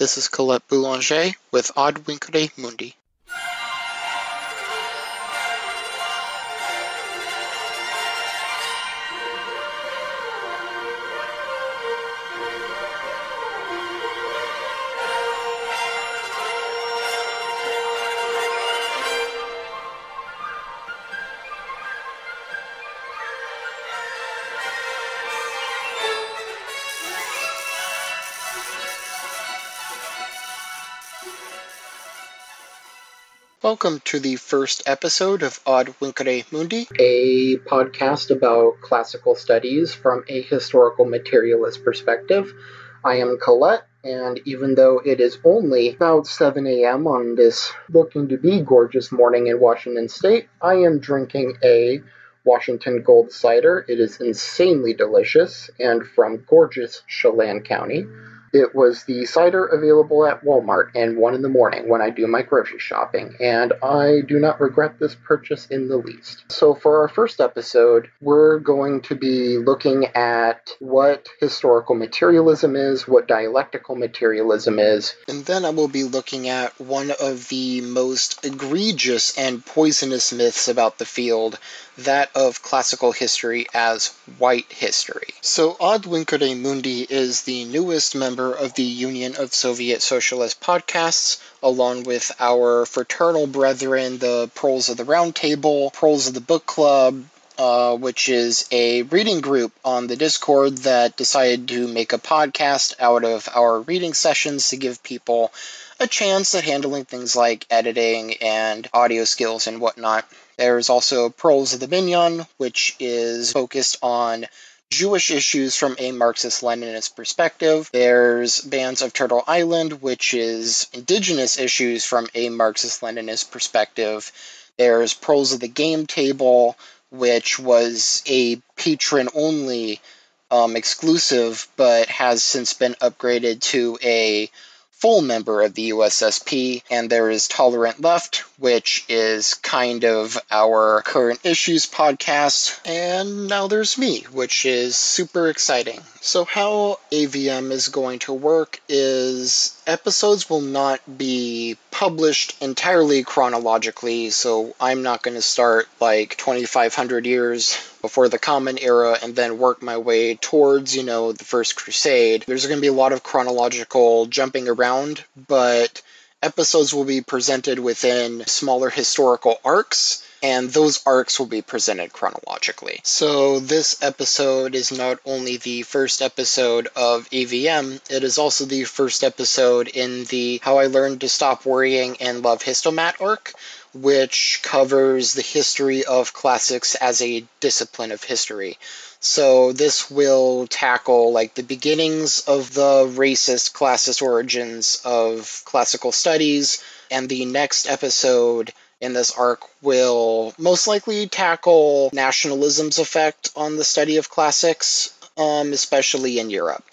This is Colette Boulanger with Ad Vincere Mundi. Welcome to the first episode of Ad Vincere Mundi, a podcast about classical studies from a historical materialist perspective. I am Colette, and even though it is only about 7 a.m. on this looking to be gorgeous morning in Washington State, I am drinking a Washington Gold Cider. It is insanely delicious and from gorgeous Chelan County. It was the cider available at Walmart and 1 in the morning when I do my grocery shopping, and I do not regret this purchase in the least. So for our first episode, we're going to be looking at what historical materialism is, what dialectical materialism is, and then I will be looking at one of the most egregious and poisonous myths about the field, that of classical history as white history. So Ad Vincere Mundi is the newest member of the Union of Soviet Socialist Podcasts, along with our fraternal brethren, the Proles of the Round Table, Proles of the Book Club, which is a reading group on the Discord that decided to make a podcast out of our reading sessions to give people a chance at handling things like editing and audio skills and whatnot. There's also Proles of the Minion, which is focused on Jewish issues from a Marxist-Leninist perspective. There's Bands of Turtle Island, which is indigenous issues from a Marxist-Leninist perspective. There's Proles of the Game Table, which was a patron-only exclusive, but has since been upgraded to a full member of the USSP, and there is Tolerant Left, which is kind of our current issues podcast, and now there's me, which is super exciting. So how AVM is going to work is episodes will not be published entirely chronologically, so I'm not going to start like 2,500 years before the Common Era and then work my way towards, the First Crusade. There's going to be a lot of chronological jumping around, but episodes will be presented within smaller historical arcs, and those arcs will be presented chronologically. So this episode is not only the first episode of AVM, it is also the first episode in the How I Learned to Stop Worrying and Love Histomat arc, which covers the history of classics as a discipline of history. So this will tackle like the beginnings of the racist, classist origins of classical studies, and the next episode in this arc will most likely tackle nationalism's effect on the study of classics, especially in Europe,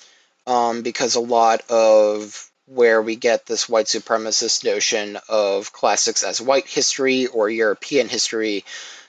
because a lot of where we get this white supremacist notion of classics as white history or European history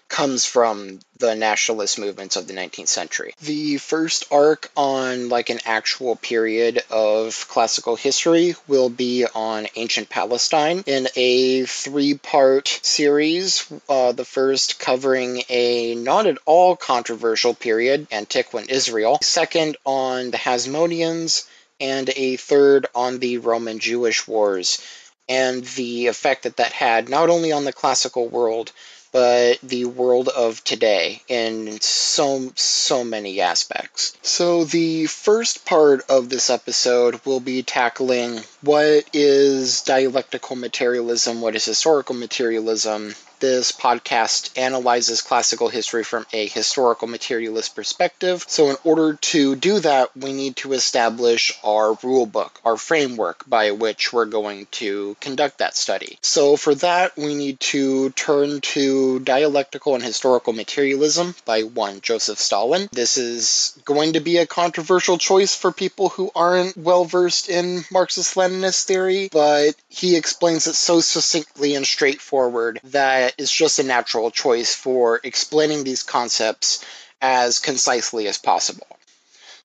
comes from the nationalist movements of the 19th century. The first arc on like an actual period of classical history will be on ancient Palestine in a 3-part series, the first covering a not at all controversial period, Antiquan Israel, second on the Hasmoneans, and a third on the Roman Jewish Wars, and the effect that had not only on the classical world, but the world of today in so many aspects. So the first part of this episode will be tackling what is dialectical materialism, what is historical materialism. This podcast analyzes classical history from a historical materialist perspective. So in order to do that, we need to establish our rule book, our framework by which we're going to conduct that study. So for that, we need to turn to Dialectical and Historical Materialism by one Joseph Stalin. This is going to be a controversial choice for people who aren't well-versed in Marxist-Leninist theory, but he explains it so succinctly and straightforward that it's just a natural choice for explaining these concepts as concisely as possible.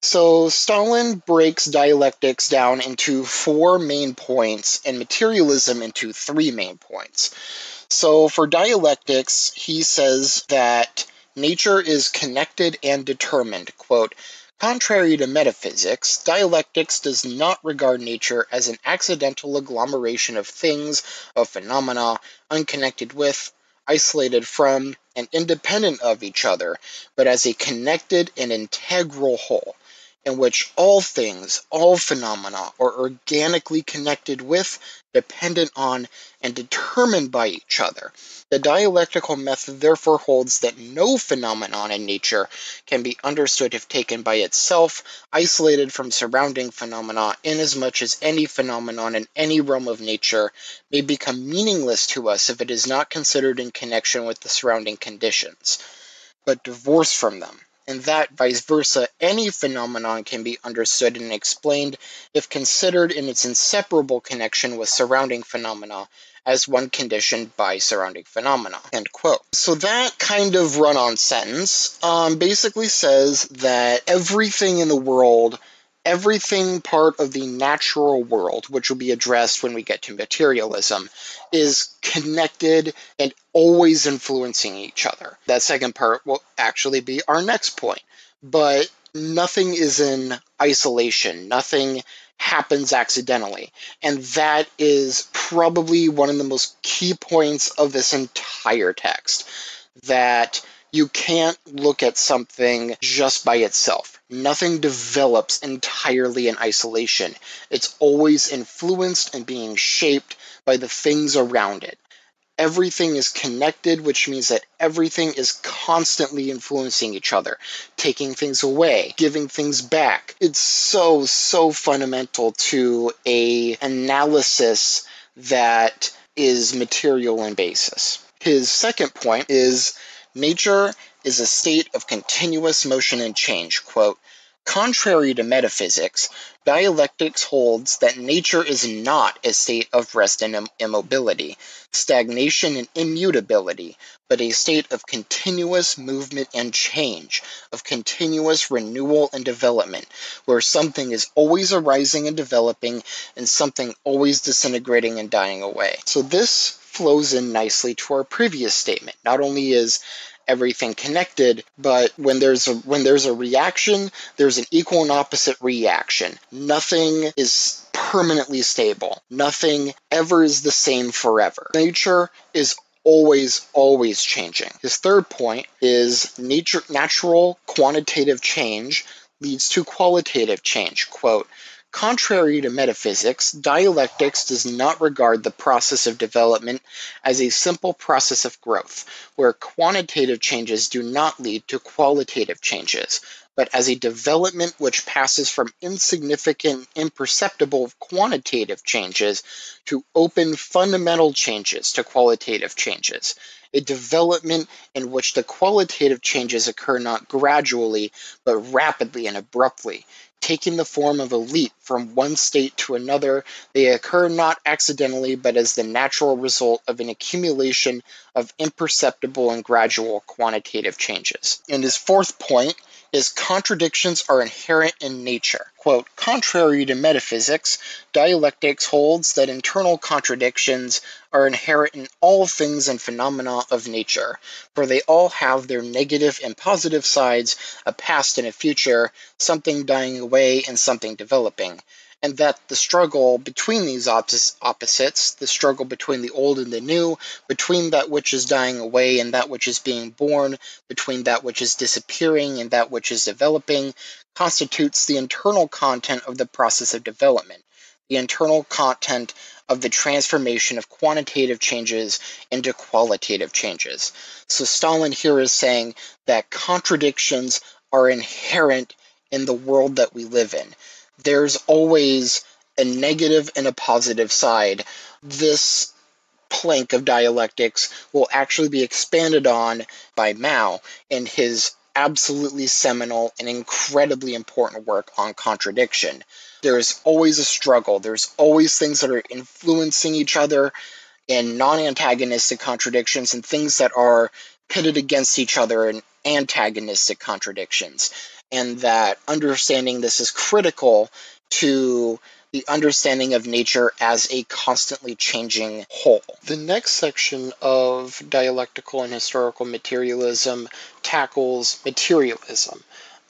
So Stalin breaks dialectics down into 4 main points and materialism into 3 main points. So for dialectics, he says that nature is connected and determined. Quote, contrary to metaphysics, dialectics does not regard nature as an accidental agglomeration of things, of phenomena, unconnected with, isolated from, and independent of each other, but as a connected and integral whole, in which all things, all phenomena, are organically connected with, dependent on, and determined by each other. The dialectical method therefore holds that no phenomenon in nature can be understood if taken by itself, isolated from surrounding phenomena, inasmuch as any phenomenon in any realm of nature may become meaningless to us if it is not considered in connection with the surrounding conditions, but divorced from them, and that, vice versa, any phenomenon can be understood and explained if considered in its inseparable connection with surrounding phenomena as one conditioned by surrounding phenomena. End quote. So that kind of run-on sentence basically says that everything in the world, everything part of the natural world, which will be addressed when we get to materialism, is connected and always influencing each other. That second part will actually be our next point. But nothing is in isolation. Nothing happens accidentally. And that is probably one of the most key points of this entire text. That you can't look at something just by itself. Nothing develops entirely in isolation. It's always influenced and being shaped by the things around it. Everything is connected, which means that everything is constantly influencing each other, taking things away, giving things back. It's so fundamental to an analysis that is material in basis. His second point is nature is a state of continuous motion and change. Quote, contrary to metaphysics, dialectics holds that nature is not a state of rest and immobility, stagnation and immutability, but a state of continuous movement and change, of continuous renewal and development, where something is always arising and developing, and something always disintegrating and dying away. So this flows in nicely to our previous statement. Not only is everything connected, but when there's a reaction, there's an equal and opposite reaction. Nothing is permanently stable. Nothing ever is the same forever. Nature is always changing. His third point is natural quantitative change leads to qualitative change. Quote, contrary to metaphysics, dialectics does not regard the process of development as a simple process of growth, where quantitative changes do not lead to qualitative changes, but as a development which passes from insignificant, imperceptible quantitative changes to open fundamental changes to qualitative changes. A development in which the qualitative changes occur not gradually, but rapidly and abruptly. Taking the form of a leap from one state to another, they occur not accidentally, but as the natural result of an accumulation of imperceptible and gradual quantitative changes. And his fourth point is contradictions are inherent in nature. Quote, contrary to metaphysics, dialectics holds that internal contradictions are inherent in all things and phenomena of nature, for they all have their negative and positive sides, a past and a future, something dying away and something developing, and that the struggle between these opposites, the struggle between the old and the new, between that which is dying away and that which is being born, between that which is disappearing and that which is developing, constitutes the internal content of the process of development, the internal content of the transformation of quantitative changes into qualitative changes. So Stalin here is saying that contradictions are inherent in the world that we live in. There's always a negative and a positive side. This plank of dialectics will actually be expanded on by Mao in his absolutely seminal and incredibly important work on contradiction. There's always a struggle. There's always things that are influencing each other in non-antagonistic contradictions and things that are pitted against each other in antagonistic contradictions. and that understanding this is critical to the understanding of nature as a constantly changing whole. The next section of dialectical and historical materialism tackles materialism.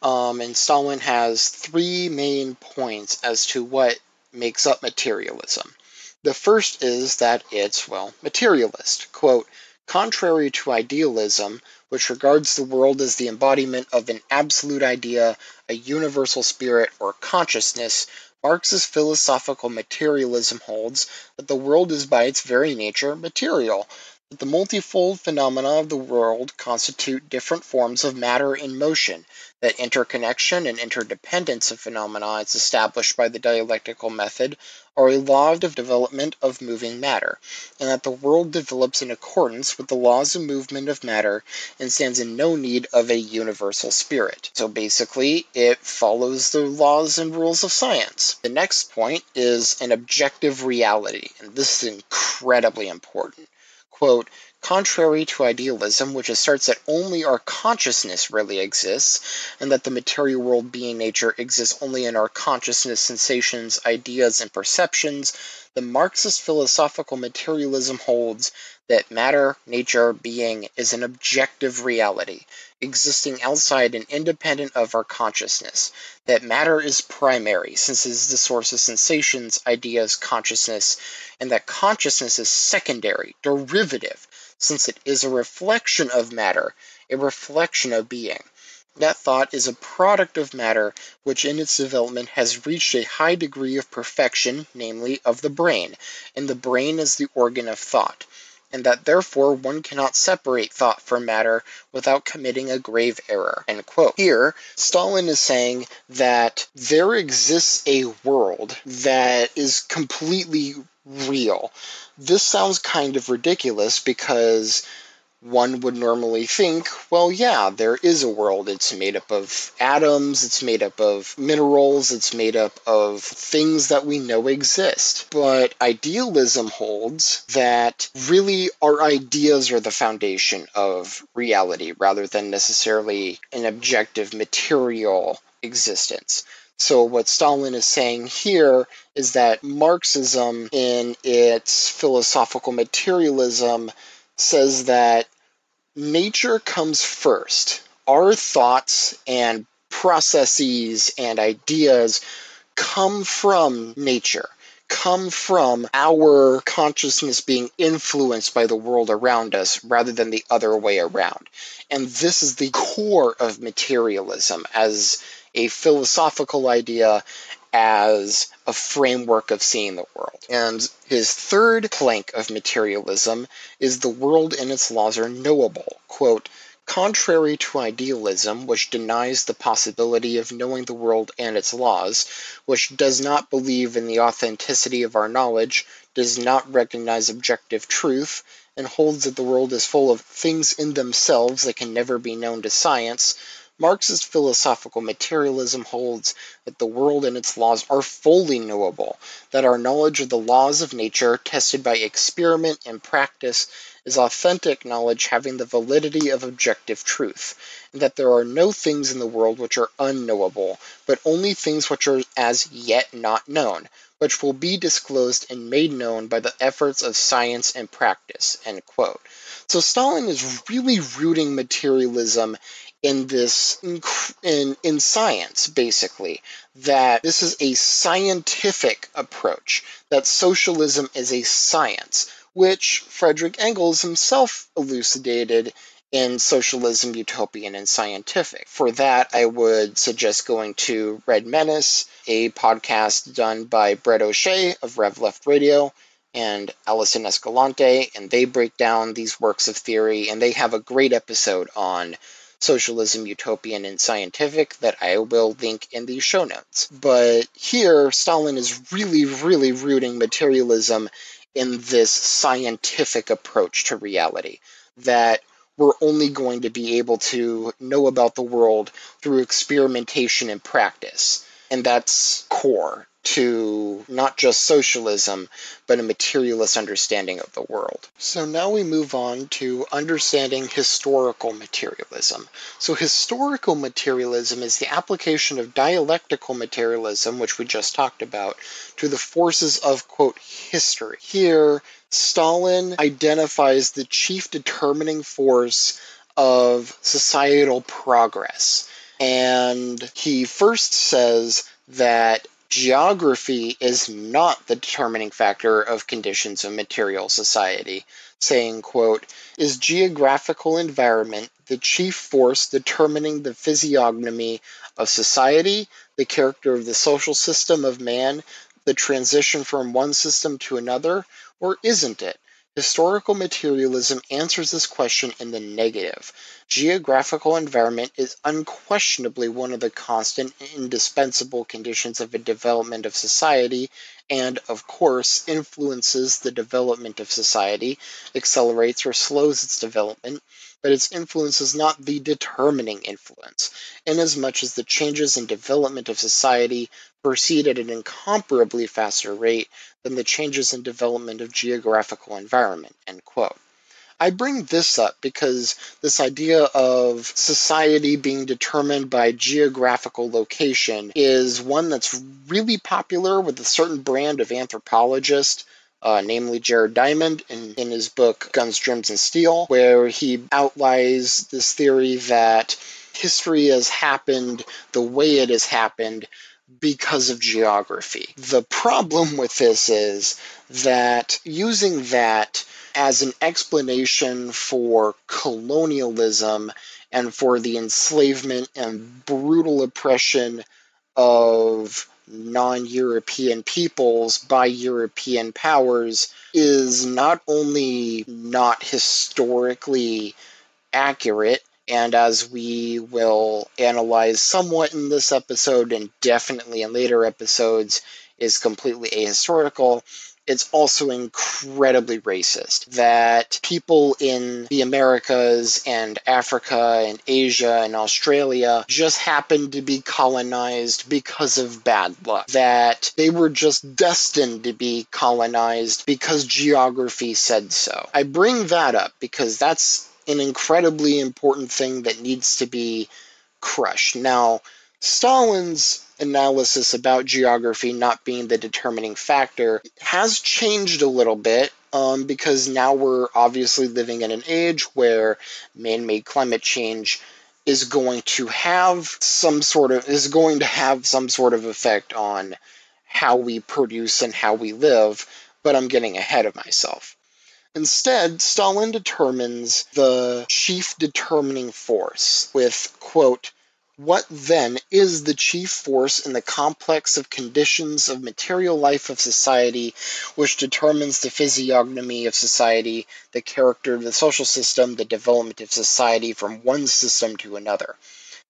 And Stalin has three main points as to what makes up materialism. The first is that it's, materialist. Quote, contrary to idealism, which regards the world as the embodiment of an absolute idea, a universal spirit, or consciousness, Marx's philosophical materialism holds that the world is by its very nature material, that the multifold phenomena of the world constitute different forms of matter in motion, that interconnection and interdependence of phenomena as established by the dialectical method are a law of development of moving matter, and that the world develops in accordance with the laws of movement of matter and stands in no need of a universal spirit. So basically, it follows the laws and rules of science. The next point is an objective reality, and this is incredibly important. Quote, contrary to idealism, which asserts that only our consciousness really exists, and that the material world being nature exists only in our consciousness, sensations, ideas, and perceptions, the Marxist philosophical materialism holds that matter, nature, being is an objective reality, existing outside and independent of our consciousness, that matter is primary, since it is the source of sensations, ideas, consciousness, and that consciousness is secondary, derivative, since it is a reflection of matter, a reflection of being. That thought is a product of matter, which in its development has reached a high degree of perfection, namely of the brain, and the brain is the organ of thought, and that therefore one cannot separate thought from matter without committing a grave error. End quote. Here, Stalin is saying that there exists a world that is completely real. This sounds kind of ridiculous because one would normally think, well, yeah, there is a world. It's made up of atoms, it's made up of minerals, it's made up of things that we know exist. But idealism holds that really our ideas are the foundation of reality rather than necessarily an objective material existence. So what Stalin is saying here is that Marxism, in its philosophical materialism, says that nature comes first. Our thoughts and processes and ideas come from nature, come from our consciousness being influenced by the world around us rather than the other way around. And this is the core of materialism as a philosophical idea, as a framework of seeing the world. And his third plank of materialism is the world and its laws are knowable. Quote, contrary to idealism, which denies the possibility of knowing the world and its laws, which does not believe in the authenticity of our knowledge, does not recognize objective truth, and holds that the world is full of things in themselves that can never be known to science, Marxist philosophical materialism holds that the world and its laws are fully knowable, that our knowledge of the laws of nature, tested by experiment and practice, is authentic knowledge having the validity of objective truth, and that there are no things in the world which are unknowable, but only things which are as yet not known, which will be disclosed and made known by the efforts of science and practice. End quote. So Stalin is really rooting materialism in this in science, basically, that this is a scientific approach, that socialism is a science, which Friedrich Engels himself elucidated in Socialism, Utopian, and Scientific. For that, I would suggest going to Red Menace, a podcast done by Brett O'Shea of Rev Left Radio, and Alison Escalante, and they break down these works of theory, and they have a great episode on Socialism, Utopian, and Scientific that I will link in the show notes. But here, Stalin is really, really rooting materialism in this scientific approach to reality, that we're only going to be able to know about the world through experimentation and practice. And that's core to not just socialism, but a materialist understanding of the world. So now we move on to understanding historical materialism. So historical materialism is the application of dialectical materialism, which we just talked about, to the forces of, quote, history. Here, Stalin identifies the chief determining force of societal progress. And he first says that geography is not the determining factor of conditions of material society, saying, quote, "Is geographical environment the chief force determining the physiognomy of society, the character of the social system of man, the transition from one system to another, or isn't it?" Historical materialism answers this question in the negative. Geographical environment is unquestionably one of the constant and indispensable conditions of a development of society, and, of course, influences the development of society, accelerates or slows its development, but its influence is not the determining influence, inasmuch as the changes and development of society proceed at an incomparably faster rate than the changes and development of geographical environment, end quote. I bring this up because this idea of society being determined by geographical location is one that's really popular with a certain brand of anthropologist, namely Jared Diamond, in his book Guns, Germs, and Steel, where he outlines this theory that history has happened the way it has happened because of geography. The problem with this is that using that as an explanation for colonialism and for the enslavement and brutal oppression of non-European peoples by European powers is not only not historically accurate, and as we will analyze somewhat in this episode and definitely in later episodes, is completely ahistorical, it's also incredibly racist. That people in the Americas and Africa and Asia and Australia just happened to be colonized because of bad luck. That they were just destined to be colonized because geography said so. I bring that up because that's an incredibly important thing that needs to be crushed. Now, Stalin's analysis about geography not being the determining factor has changed a little bit because now we're obviously living in an age where man-made climate change is going to have some sort of effect on how we produce and how we live, but I'm getting ahead of myself. Instead, Stalin determines the chief determining force with, quote, "What then is the chief force in the complex of conditions of material life of society which determines the physiognomy of society, the character of the social system, the development of society from one system to another?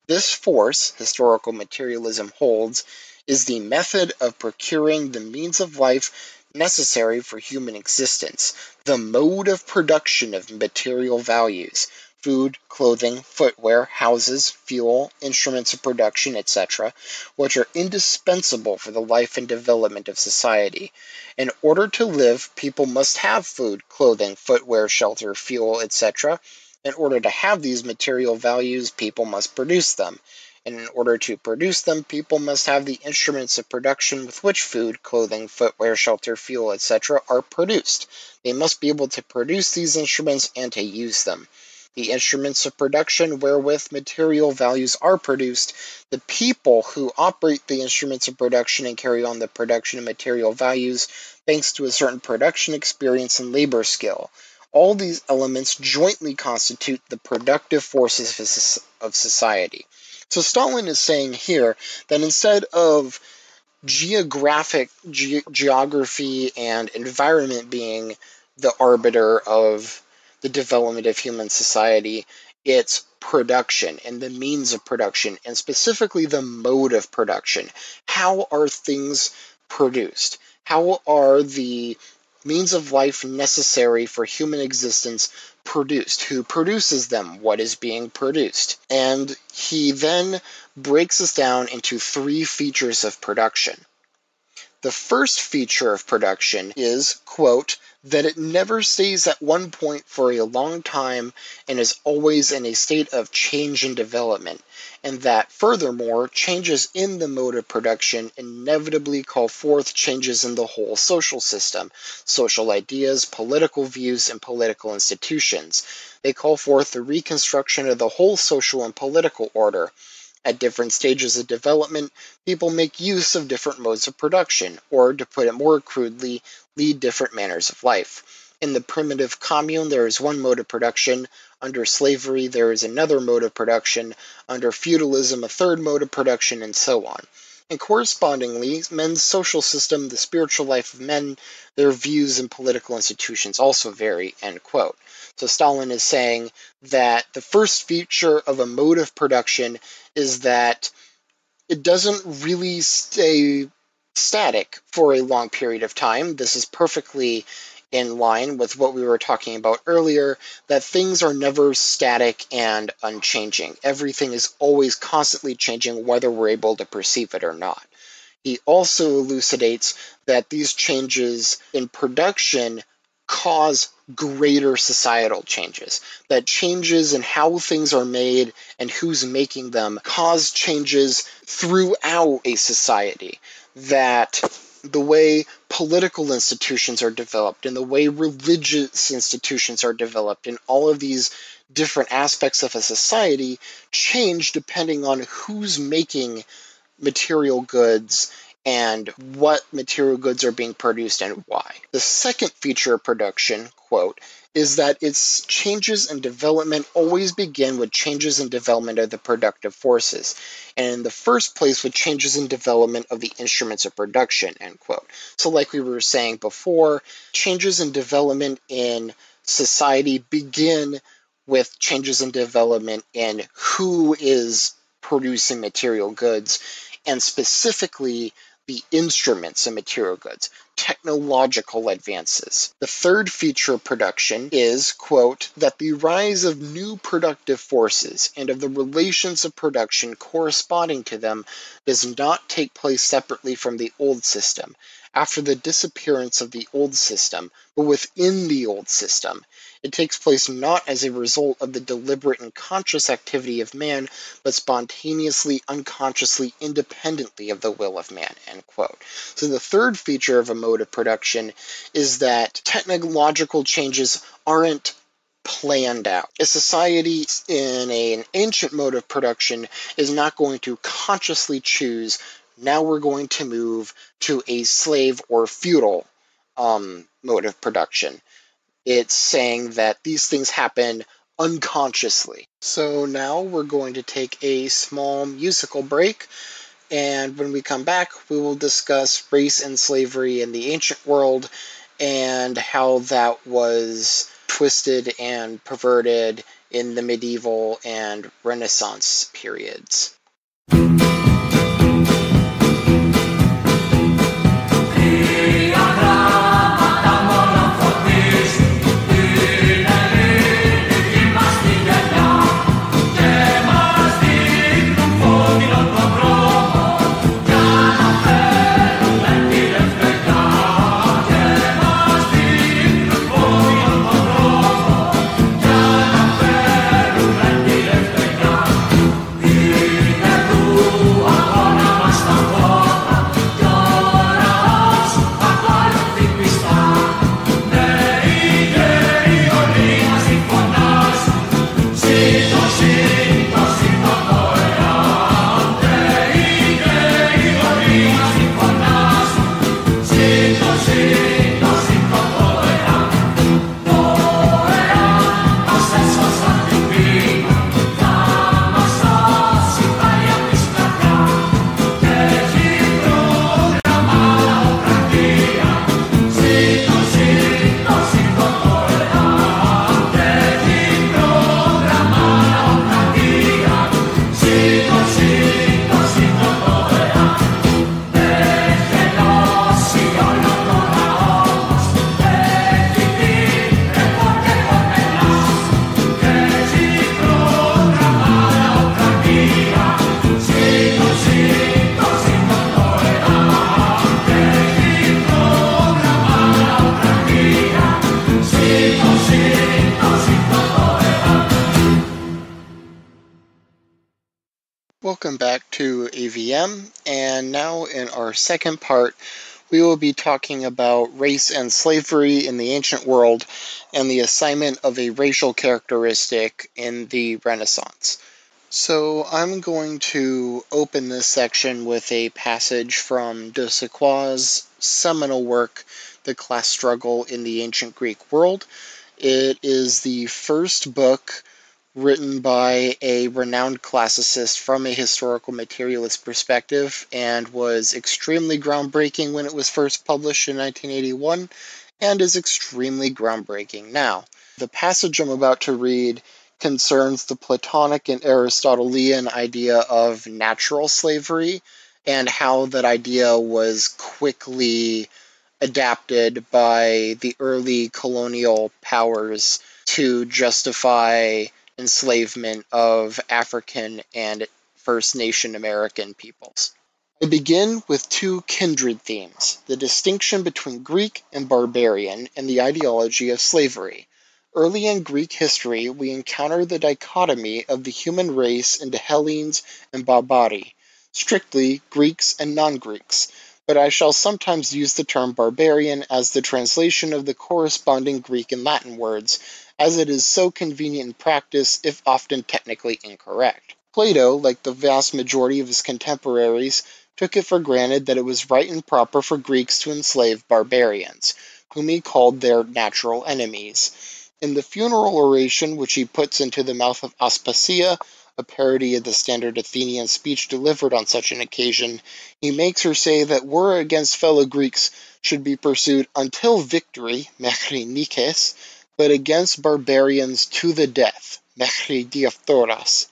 This force, historical materialism holds, is the method of procuring the means of life necessary for human existence, the mode of production of material values, food, clothing, footwear, houses, fuel, instruments of production, etc., which are indispensable for the life and development of society. In order to live, people must have food, clothing, footwear, shelter, fuel, etc. In order to have these material values, people must produce them. And in order to produce them, people must have the instruments of production with which food, clothing, footwear, shelter, fuel, etc. are produced. They must be able to produce these instruments and to use them. The instruments of production wherewith material values are produced, the people who operate the instruments of production and carry on the production of material values, thanks to a certain production experience and labor skill. All these elements jointly constitute the productive forces of society." So Stalin is saying here that instead of geography and environment being the arbiter of the development of human society, it's production and the means of production, and specifically the mode of production. How are things produced? How are the means of life necessary for human existence produced? Who produces them? What is being produced? And he then breaks this down into three features of production. The first feature of production is, quote, that it never stays at one point for a long time and is always in a state of change and development, and that, furthermore, changes in the mode of production inevitably call forth changes in the whole social system, social ideas, political views, and political institutions. They call forth the reconstruction of the whole social and political order. At different stages of development, people make use of different modes of production, or, to put it more crudely, lead different manners of life. In the primitive commune, there is one mode of production. Under slavery, there is another mode of production. Under feudalism, a third mode of production, and so on. And correspondingly, men's social system, the spiritual life of men, their views and political institutions also vary, end quote. So Stalin is saying that the first feature of a mode of production is that it doesn't really stay static for a long period of time. This is perfectly in line with what we were talking about earlier, that things are never static and unchanging. Everything is always constantly changing, whether we're able to perceive it or not. He also elucidates that these changes in production cause greater societal changes, that changes in how things are made and who's making them cause changes throughout a society, that the way political institutions are developed and the way religious institutions are developed and all of these different aspects of a society change depending on who's making material goods and what material goods are being produced and why. The second feature of production, quote, is that its changes and development always begin with changes in development of the productive forces, and in the first place with changes in development of the instruments of production, end quote. So like we were saying before, changes in development in society begin with changes in development in who is producing material goods, and specifically the instruments and material goods, technological advances. The third feature of production is, quote, that the rise of new productive forces and of the relations of production corresponding to them does not take place separately from the old system, after the disappearance of the old system, but within the old system. It takes place not as a result of the deliberate and conscious activity of man, but spontaneously, unconsciously, independently of the will of man, end quote. So the third feature of a mode of production is that technological changes aren't planned out. A society in an ancient mode of production is not going to consciously choose, now we're going to move to a slave or feudal mode of production. It's saying that these things happen unconsciously. So now we're going to take a small musical break, and when we come back, we will discuss race and slavery in the ancient world and how that was twisted and perverted in the medieval and Renaissance periods. welcome back to AVM, and now in our second part, we will be talking about race and slavery in the ancient world and the assignment of a racial characteristic in the Renaissance. So I'm going to open this section with a passage from de Sequoi's seminal work, The Class Struggle in the Ancient Greek World. It is the first book written by a renowned classicist from a historical materialist perspective and was extremely groundbreaking when it was first published in 1981 and is extremely groundbreaking now. The passage I'm about to read concerns the Platonic and Aristotelian idea of natural slavery and how that idea was quickly adapted by the early colonial powers to justify enslavement of African and First Nation American peoples. I begin with two kindred themes, the distinction between Greek and barbarian and the ideology of slavery. Early in Greek history, we encounter the dichotomy of the human race into Hellenes and Barbari, strictly Greeks and non-Greeks, but I shall sometimes use the term barbarian as the translation of the corresponding Greek and Latin words, as it is so convenient in practice, if often technically incorrect. Plato, like the vast majority of his contemporaries, took it for granted that it was right and proper for Greeks to enslave barbarians, whom he called their natural enemies. In the funeral oration which he puts into the mouth of Aspasia, a parody of the standard Athenian speech delivered on such an occasion, he makes her say that war against fellow Greeks should be pursued until victory, mechri nikes, but against barbarians to the death, mechri diaphthoras.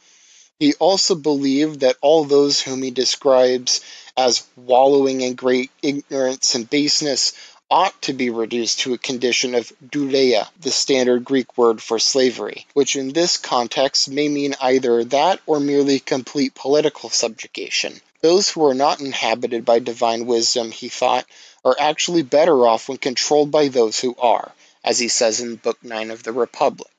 He also believed that all those whom he describes as wallowing in great ignorance and baseness ought to be reduced to a condition of douleia, the standard Greek word for slavery, which in this context may mean either that or merely complete political subjugation. Those who are not inhabited by divine wisdom, he thought, are actually better off when controlled by those who are, as he says in Book 9 of the Republic.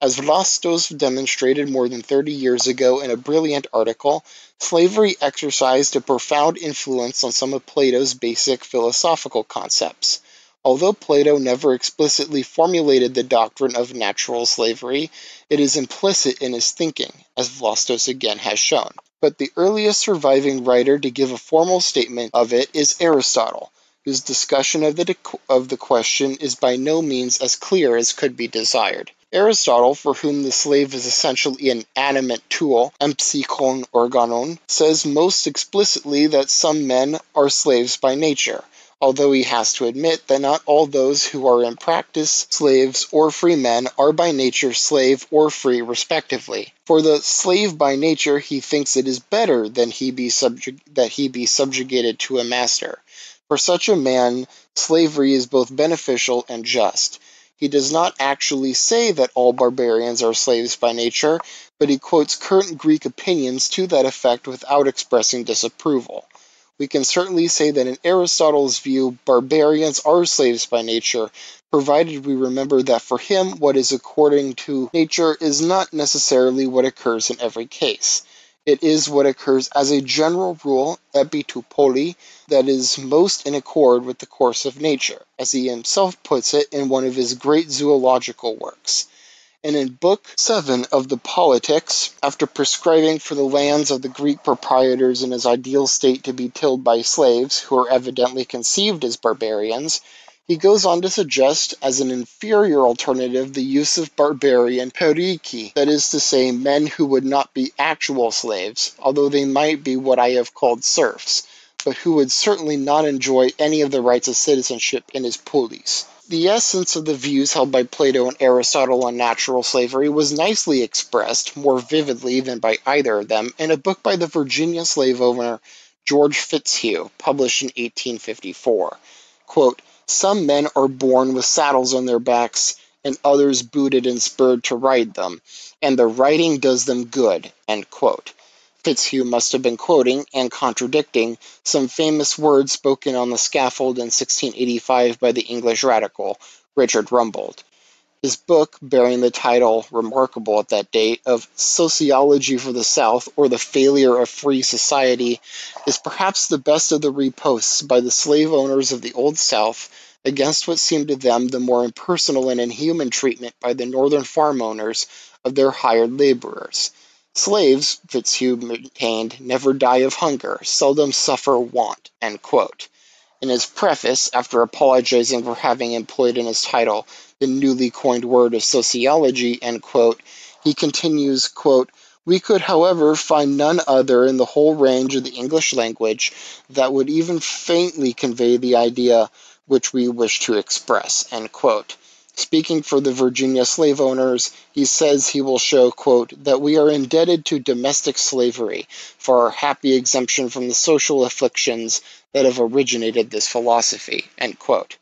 As Vlastos demonstrated more than 30 years ago in a brilliant article, slavery exercised a profound influence on some of Plato's basic philosophical concepts. Although Plato never explicitly formulated the doctrine of natural slavery, it is implicit in his thinking, as Vlastos again has shown. But the earliest surviving writer to give a formal statement of it is Aristotle, whose discussion of the question is by no means as clear as could be desired. Aristotle, for whom the slave is essentially an animate tool, empsychon organon, says most explicitly that some men are slaves by nature, although he has to admit that not all those who are in practice slaves or free men are by nature slave or free respectively. For the slave by nature he thinks it is better that he be subjugated to a master. For such a man, slavery is both beneficial and just. He does not actually say that all barbarians are slaves by nature, but he quotes current Greek opinions to that effect without expressing disapproval. We can certainly say that in Aristotle's view, barbarians are slaves by nature, provided we remember that for him, what is according to nature is not necessarily what occurs in every case. It is what occurs as a general rule, epi tou poli, that is most in accord with the course of nature, as he himself puts it in one of his great zoological works. And in Book 7 of the Politics, after prescribing for the lands of the Greek proprietors in his ideal state to be tilled by slaves, who are evidently conceived as barbarians, he goes on to suggest as an inferior alternative the use of barbarian periki, that is to say, men who would not be actual slaves, although they might be what I have called serfs, but who would certainly not enjoy any of the rights of citizenship in his polis. The essence of the views held by Plato and Aristotle on natural slavery was nicely expressed, more vividly than by either of them, in a book by the Virginia slave owner George Fitzhugh, published in 1854. Quote, "Some men are born with saddles on their backs, and others booted and spurred to ride them, and the riding does them good." End quote. Fitzhugh must have been quoting and contradicting some famous words spoken on the scaffold in 1685 by the English radical, Richard Rumbold. His book, bearing the title, remarkable at that date, of Sociology for the South, or the Failure of Free Society, is perhaps the best of the ripostes by the slave owners of the Old South against what seemed to them the more impersonal and inhuman treatment by the northern farm owners of their hired laborers. Slaves, Fitzhugh maintained, never die of hunger, seldom suffer want. End quote. In his preface, after apologizing for having employed in his title the newly coined word of sociology, end quote, he continues, quote, "We could, however, find none other in the whole range of the English language that would even faintly convey the idea which we wish to express." End quote. Speaking for the Virginia slave owners, he says he will show, quote, "that we are indebted to domestic slavery for our happy exemption from the social afflictions that have originated this philosophy." End quote.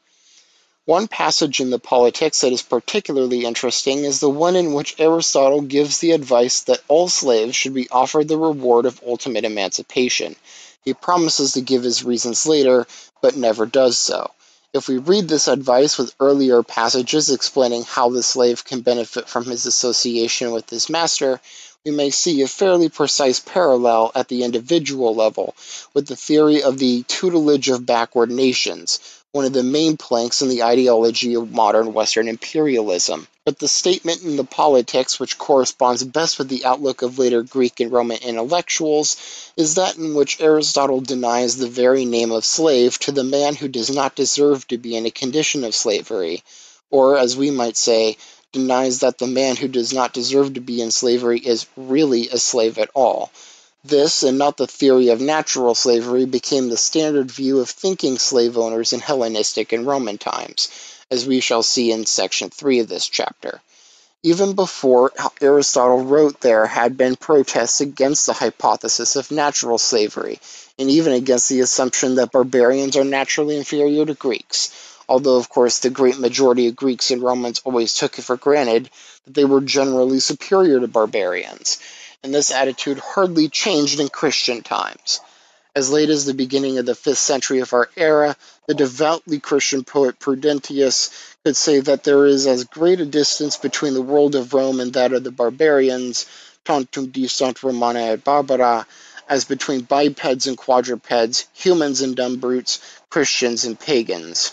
One passage in the Politics that is particularly interesting is the one in which Aristotle gives the advice that all slaves should be offered the reward of ultimate emancipation. He promises to give his reasons later, but never does so. If we read this advice with earlier passages explaining how the slave can benefit from his association with his master, we may see a fairly precise parallel at the individual level with the theory of the tutelage of backward nations, one of the main planks in the ideology of modern Western imperialism. But the statement in the Politics which corresponds best with the outlook of later Greek and Roman intellectuals is that in which Aristotle denies the very name of slave to the man who does not deserve to be in a condition of slavery, or, as we might say, denies that the man who does not deserve to be in slavery is really a slave at all. This, and not the theory of natural slavery, became the standard view of thinking slave owners in Hellenistic and Roman times, as we shall see in section 3 of this chapter. Even before Aristotle wrote, there had been protests against the hypothesis of natural slavery, and even against the assumption that barbarians are naturally inferior to Greeks, although of course the great majority of Greeks and Romans always took it for granted that they were generally superior to barbarians, and this attitude hardly changed in Christian times. As late as the beginning of the 5th century of our era, the devoutly Christian poet Prudentius could say that there is as great a distance between the world of Rome and that of the barbarians, tantum distant Romana et barbara, as between bipeds and quadrupeds, humans and dumb brutes, Christians and pagans.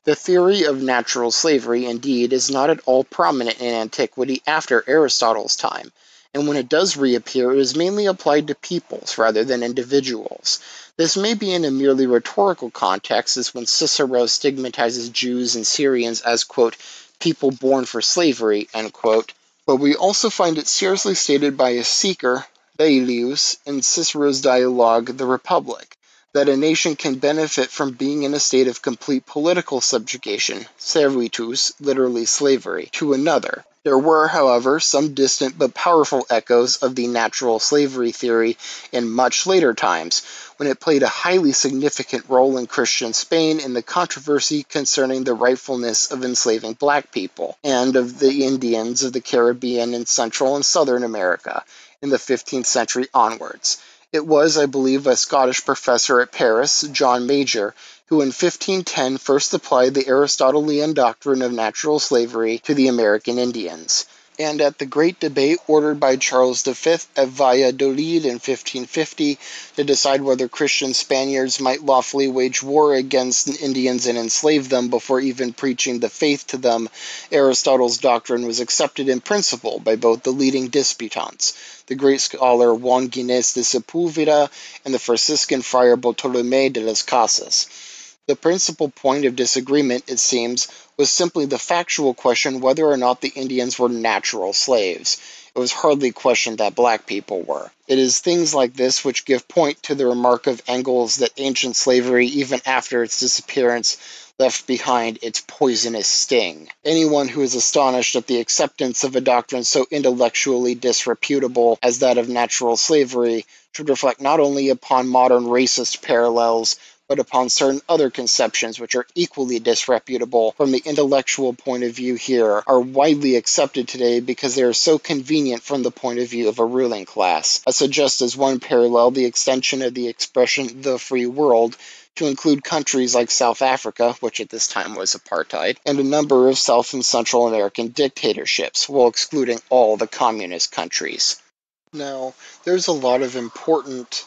The theory of natural slavery, indeed, is not at all prominent in antiquity after Aristotle's time, and when it does reappear, it is mainly applied to peoples rather than individuals. This may be in a merely rhetorical context, as when Cicero stigmatizes Jews and Syrians as, quote, "people born for slavery," end quote, but we also find it seriously stated by a seeker, Laelius, in Cicero's dialogue The Republic, that a nation can benefit from being in a state of complete political subjugation, servitus, literally slavery, to another. There were, however, some distant but powerful echoes of the natural slavery theory in much later times, when it played a highly significant role in Christian Spain in the controversy concerning the rightfulness of enslaving black people, and of the Indians of the Caribbean and Central and Southern America in the 15th century onwards. It was, I believe, a Scottish professor at Paris, John Major, who in 1510 first applied the Aristotelian doctrine of natural slavery to the American Indians. And at the great debate ordered by Charles V at Valladolid in 1550 to decide whether Christian Spaniards might lawfully wage war against Indians and enslave them before even preaching the faith to them, Aristotle's doctrine was accepted in principle by both the leading disputants, the great scholar Juan Ginés de Sepúlveda and the Franciscan friar Bartolomé de las Casas. The principal point of disagreement, it seems, was simply the factual question whether or not the Indians were natural slaves. It was hardly questioned that black people were. It is things like this which give point to the remark of Engels that ancient slavery, even after its disappearance, left behind its poisonous sting. Anyone who is astonished at the acceptance of a doctrine so intellectually disreputable as that of natural slavery should reflect not only upon modern racist parallels, but upon certain other conceptions which are equally disreputable from the intellectual point of view here, are widely accepted today because they are so convenient from the point of view of a ruling class. I suggest as one parallel the extension of the expression "the free world" to include countries like South Africa, which at this time was apartheid, and a number of South and Central American dictatorships, while excluding all the communist countries. Now, there's a lot of important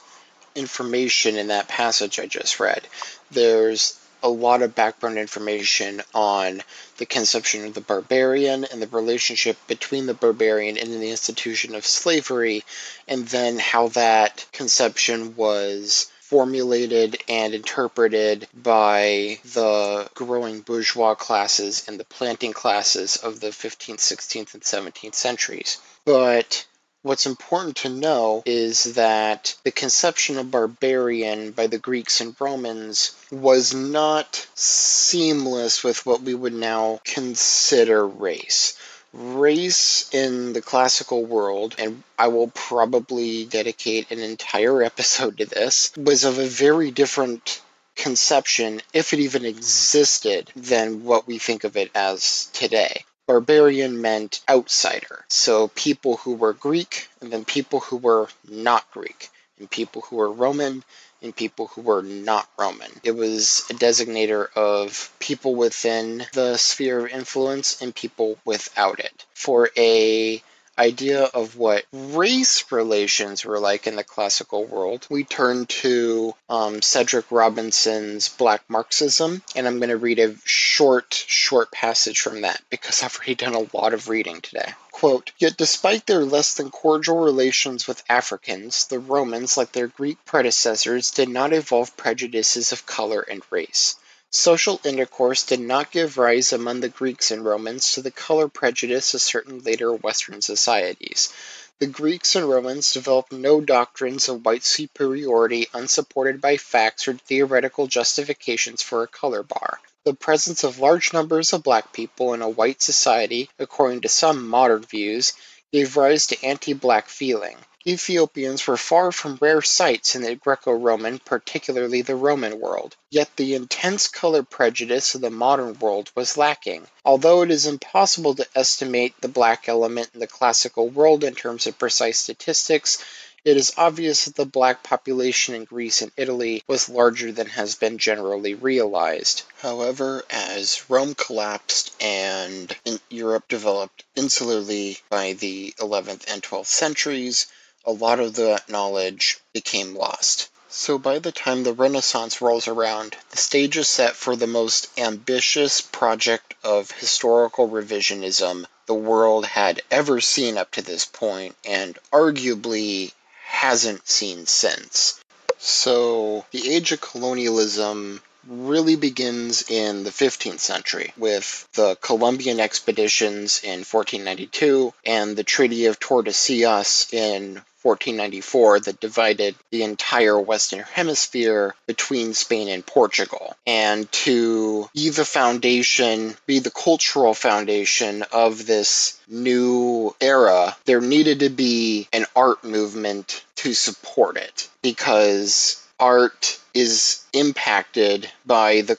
information in that passage I just read. There's a lot of background information on the conception of the barbarian and the relationship between the barbarian and the institution of slavery, and then how that conception was formulated and interpreted by the growing bourgeois classes and the planting classes of the 15th, 16th, and 17th centuries. But what's important to know is that the conception of barbarian by the Greeks and Romans was not seamless with what we would now consider race. Race in the classical world, and I will probably dedicate an entire episode to this, was of a very different conception, if it even existed, than what we think of it as today. Barbarian meant outsider, so people who were Greek, and then people who were not Greek, and people who were Roman, and people who were not Roman. It was a designator of people within the sphere of influence and people without it. For a idea of what race relations were like in the classical world, we turn to Cedric Robinson's Black Marxism, and I'm going to read a short passage from that because I've already done a lot of reading today. Quote, "Yet despite their less than cordial relations with Africans, the Romans, like their Greek predecessors, did not evolve prejudices of color and race. Social intercourse did not give rise among the Greeks and Romans to the color prejudice of certain later Western societies. The Greeks and Romans developed no doctrines of white superiority unsupported by facts or theoretical justifications for a color bar. The presence of large numbers of black people in a white society, according to some modern views, gave rise to anti-black feeling. Ethiopians were far from rare sights in the Greco-Roman, particularly the Roman world. Yet the intense color prejudice of the modern world was lacking. Although it is impossible to estimate the black element in the classical world in terms of precise statistics, it is obvious that the black population in Greece and Italy was larger than has been generally realized. However, as Rome collapsed and Europe developed insularly by the 11th and 12th centuries, a lot of that knowledge became lost. So by the time the Renaissance rolls around, the stage is set for the most ambitious project of historical revisionism the world had ever seen up to this point, and arguably hasn't seen since. So the age of colonialism really begins in the 15th century with the Columbian expeditions in 1492 and the Treaty of Tordesillas in 1494 that divided the entire Western Hemisphere between Spain and Portugal. And to be the foundation, be the cultural foundation of this new era, there needed to be an art movement to support it, because art is impacted by the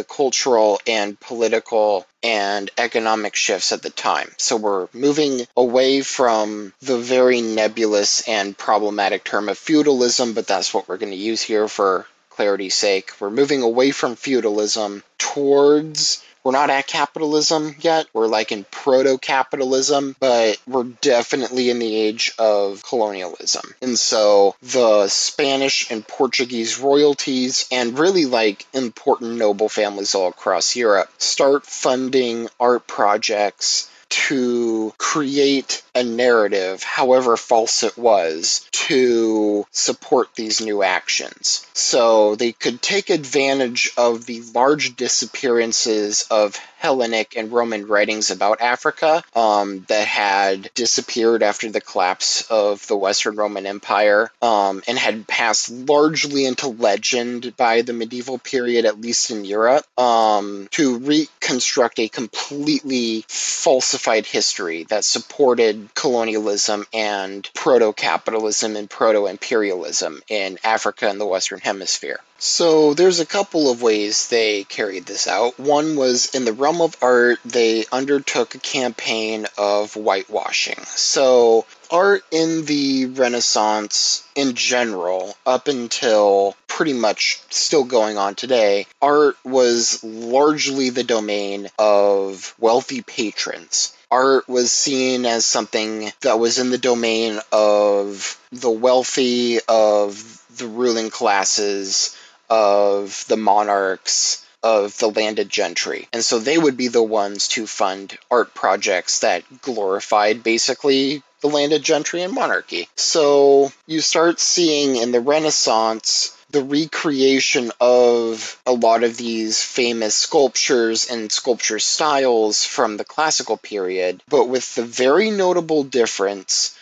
cultural and political and economic shifts at the time. So we're moving away from the very nebulous and problematic term of feudalism, but that's what we're going to use here for clarity's sake. We're moving away from feudalism towards, we're not at capitalism yet, we're like in proto-capitalism, but we're definitely in the age of colonialism. And so the Spanish and Portuguese royalties, and really like important noble families all across Europe, start funding art projects to create a narrative, however false it was, to support these new actions. So they could take advantage of the large disappearances of Hellenic and Roman writings about Africa that had disappeared after the collapse of the Western Roman Empire and had passed largely into legend by the medieval period, at least in Europe, to reconstruct a completely falsified history that supported colonialism and proto-capitalism and proto-imperialism in Africa and the Western Hemisphere. So there's a couple of ways they carried this out. One was in the realm of art, they undertook a campaign of whitewashing. So art in the Renaissance in general, up until pretty much still going on today, art was largely the domain of wealthy patrons. Art was seen as something that was in the domain of the wealthy, of the ruling classes, of the monarchs, of the landed gentry. And so they would be the ones to fund art projects that glorified basically the landed gentry and monarchy. So you start seeing in the Renaissance the recreation of a lot of these famous sculptures and sculpture styles from the classical period, but with the very notable difference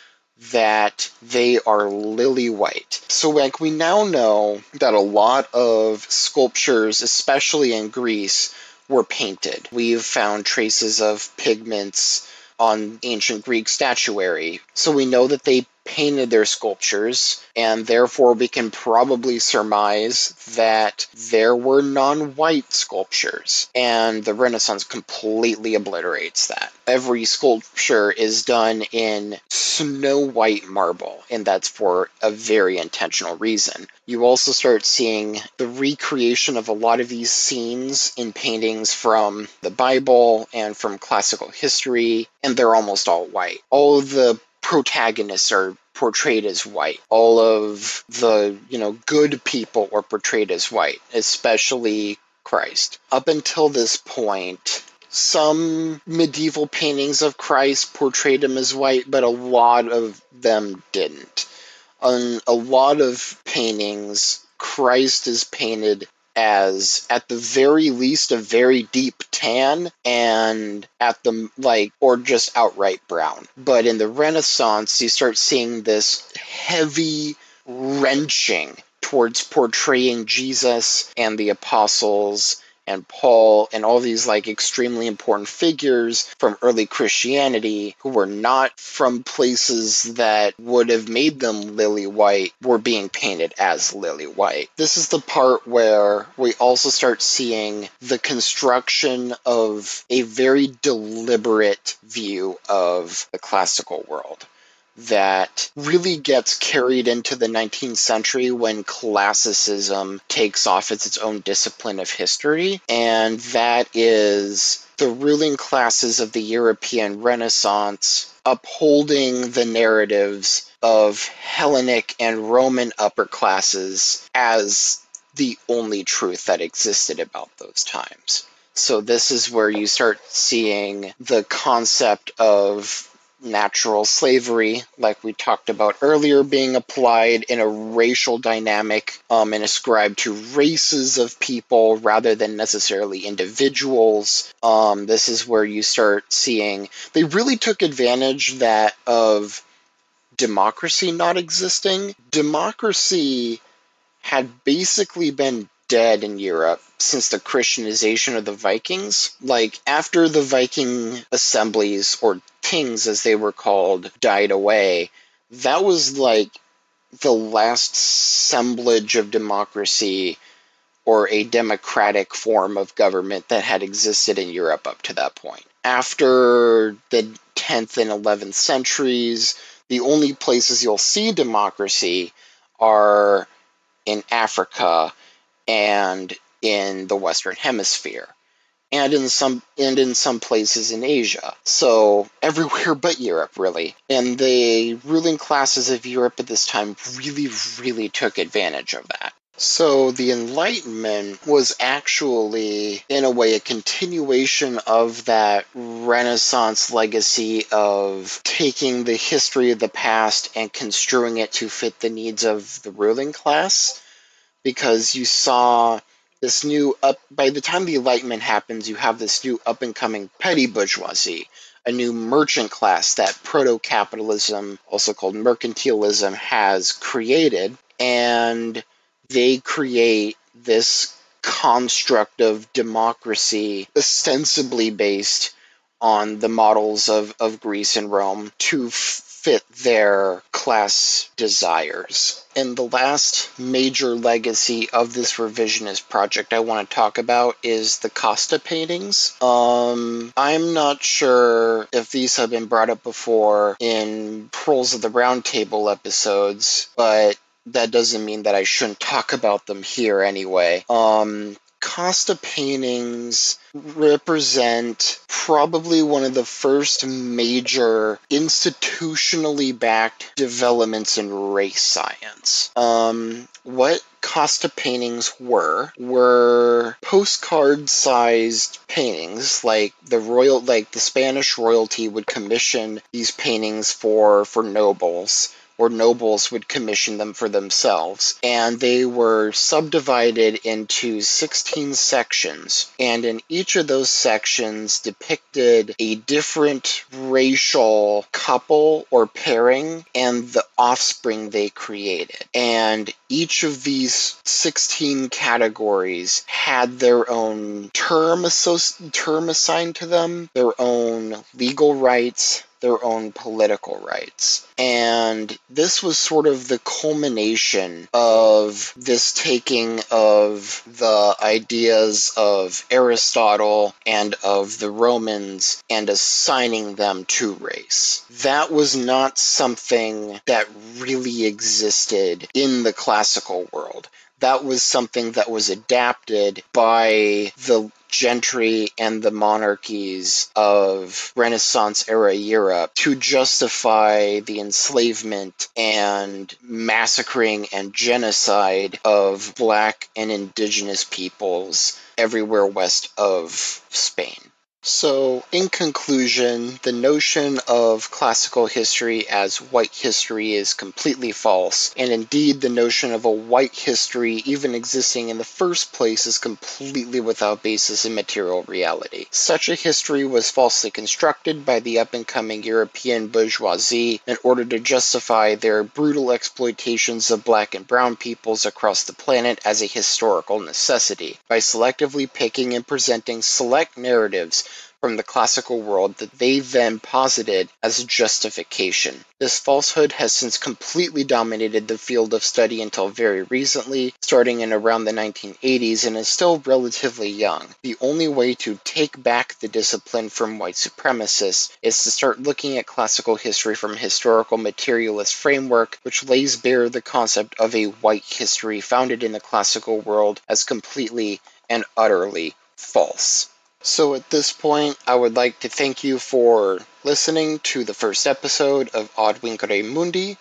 that they are lily white. So like we now know that a lot of sculptures, especially in Greece, were painted. We've found traces of pigments on ancient Greek statuary. So we know that they painted their sculptures, and therefore we can probably surmise that there were non-white sculptures. And the Renaissance completely obliterates that. Every sculpture is done in snow white marble, and that's for a very intentional reason. You also start seeing the recreation of a lot of these scenes in paintings from the Bible and from classical history, and they're almost all white. All of the protagonists are portrayed as white. All of the, good people are portrayed as white, especially Christ. Up until this point, some medieval paintings of Christ portrayed him as white, but a lot of them didn't. On a lot of paintings, Christ is painted as, at the very least, a very deep tan, and at the, or just outright brown. But in the Renaissance, you start seeing this heavy wrenching towards portraying Jesus and the apostles and Paul and all these extremely important figures from early Christianity who were not from places that would have made them lily white were being painted as lily white. This is the part where we also start seeing the construction of a very deliberate view of the classical world that really gets carried into the 19th century when classicism takes off as its own discipline of history, and that is the ruling classes of the European Renaissance upholding the narratives of Hellenic and Roman upper classes as the only truth that existed about those times. So this is where you start seeing the concept of natural slavery, like we talked about earlier, being applied in a racial dynamic and ascribed to races of people rather than necessarily individuals. This is where you start seeing they really took advantage of democracy not existing. Democracy had basically been dead in Europe since the Christianization of the Vikings. After the Viking assemblies, or kings as they were called, died away, that was the last assemblage of democracy or a democratic form of government that had existed in Europe up to that point. After the 10th and 11th centuries, the only places you'll see democracy are in Africa and in the Western Hemisphere, and in some places in Asia. So everywhere but Europe, really. And the ruling classes of Europe at this time really, really took advantage of that. So the Enlightenment was actually, in a way, a continuation of that Renaissance legacy of taking the history of the past and construing it to fit the needs of the ruling class. Because you saw this by the time the Enlightenment happens, you have this new up-and-coming petty bourgeoisie, a new merchant class that proto-capitalism, also called mercantilism, has created, and they create this construct of democracy ostensibly based on the models of Greece and Rome to fit their class desires. And the last major legacy of this revisionist project I want to talk about is the Costa paintings. I'm not sure if these have been brought up before in Pearls of the Round Table episodes, but that doesn't mean that I shouldn't talk about them here anyway. Costa paintings represent probably one of the first major institutionally backed developments in race science. What Costa paintings were postcard-sized paintings, like the Spanish royalty would commission these paintings for nobles, or nobles would commission them for themselves, and they were subdivided into 16 sections, and in each of those sections depicted a different racial couple or pairing and the offspring they created. And each of these 16 categories had their own term assigned to them, their own legal rights, their own political rights. And this was sort of the culmination of this taking of the ideas of Aristotle and of the Romans and assigning them to race. That was not something that really existed in the classical world. That was something that was adapted by the gentry and the monarchies of Renaissance-era Europe to justify the enslavement and massacring and genocide of Black and indigenous peoples everywhere west of Spain. So, in conclusion, the notion of classical history as white history is completely false, and indeed the notion of a white history even existing in the first place is completely without basis in material reality. Such a history was falsely constructed by the up-and-coming European bourgeoisie in order to justify their brutal exploitations of Black and brown peoples across the planet as a historical necessity, by selectively picking and presenting select narratives from the classical world that they then posited as a justification. This falsehood has since completely dominated the field of study until very recently, starting in around the 1980s, and is still relatively young. The only way to take back the discipline from white supremacists is to start looking at classical history from a historical materialist framework, which lays bare the concept of a white history founded in the classical world as completely and utterly false. So at this point, I would like to thank you for listening to the first episode of Ad Vincere Mundi.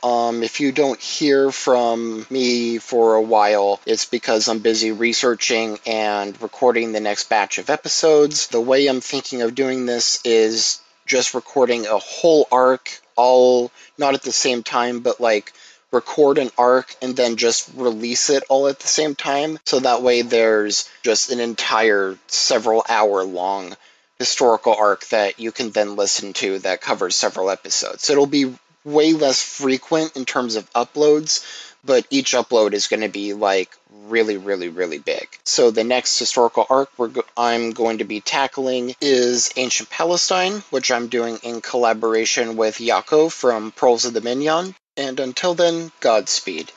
If you don't hear from me for a while, it's because I'm busy researching and recording the next batch of episodes. The way I'm thinking of doing this is just recording a whole arc, all not at the same time, but like record an arc and then just release it all at the same time. So that way there's just an entire several hour long historical arc that you can then listen to that covers several episodes. So it'll be way less frequent in terms of uploads, but each upload is going to be like really, really, really big. So the next historical arc I'm going to be tackling is Ancient Palestine, which I'm doing in collaboration with Jaco from Pearls of the Mignon. And until then, Godspeed.